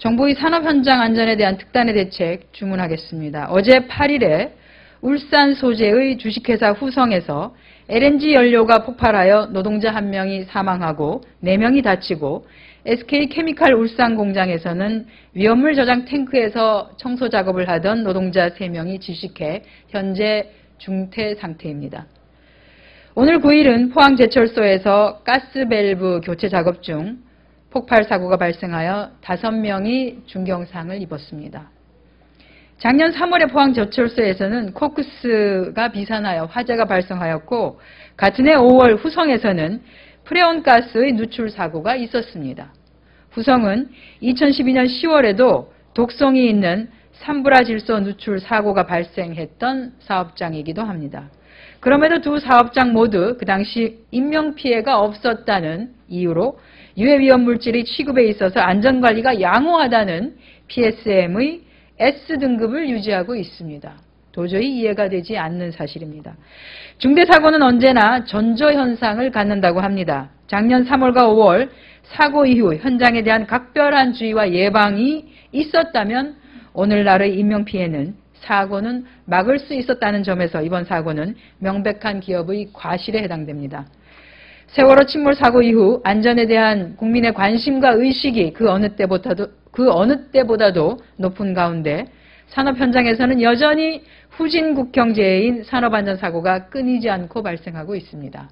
정부의 산업 현장 안전에 대한 특단의 대책 주문하겠습니다. 어제 8일에 울산 소재의 주식회사 후성에서 LNG 연료가 폭발하여 노동자 1명이 사망하고 4명이 다치고 SK케미칼 울산 공장에서는 위험물 저장 탱크에서 청소 작업을 하던 노동자 3명이 질식해 현재 중태 상태입니다. 오늘 9일은 포항제철소에서 가스밸브 교체 작업 중 폭발 사고가 발생하여 5명이 중경상을 입었습니다. 작년 3월에 포항제철소에서는 코크스가 비산하여 화재가 발생하였고 같은 해 5월 후성에서는 프레온가스의 누출 사고가 있었습니다. 후성은 2012년 10월에도 독성이 있는 산불화질소 누출 사고가 발생했던 사업장이기도 합니다. 그럼에도 두 사업장 모두 그 당시 인명피해가 없었다는 이유로 유해위험물질의 취급에 있어서 안전관리가 양호하다는 PSM의 S등급을 유지하고 있습니다. 도저히 이해가 되지 않는 사실입니다. 중대사고는 언제나 전조현상을 갖는다고 합니다. 작년 3월과 5월 사고 이후 현장에 대한 각별한 주의와 예방이 있었다면 오늘날의 인명피해는 사고는 막을 수 있었다는 점에서 이번 사고는 명백한 기업의 과실에 해당됩니다. 세월호 침몰 사고 이후 안전에 대한 국민의 관심과 의식이 그 어느 때보다도 높은 가운데 산업 현장에서는 여전히 후진국 경제인 산업안전사고가 끊이지 않고 발생하고 있습니다.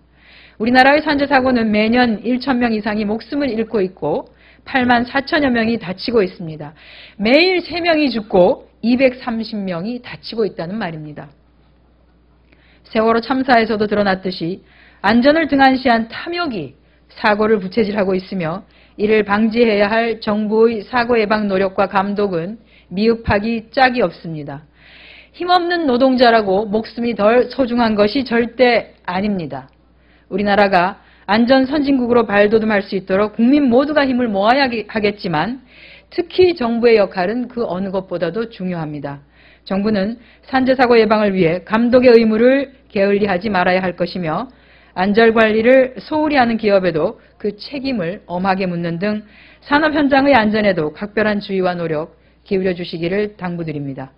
우리나라의 산재사고는 매년 1,000명 이상이 목숨을 잃고 있고 8만 4천여 명이 다치고 있습니다. 매일 3명이 죽고 230명이 다치고 있다는 말입니다. 세월호 참사에서도 드러났듯이 안전을 등한시한 탐욕이 사고를 부채질하고 있으며 이를 방지해야 할 정부의 사고 예방 노력과 감독은 미흡하기 짝이 없습니다. 힘없는 노동자라고 목숨이 덜 소중한 것이 절대 아닙니다. 우리나라가 안전 선진국으로 발돋움할 수 있도록 국민 모두가 힘을 모아야 하겠지만 특히 정부의 역할은 그 어느 것보다도 중요합니다. 정부는 산재사고 예방을 위해 감독의 의무를 게을리하지 말아야 할 것이며 안전관리를 소홀히 하는 기업에도 그 책임을 엄하게 묻는 등 산업 현장의 안전에도 각별한 주의와 노력 기울여 주시기를 당부드립니다.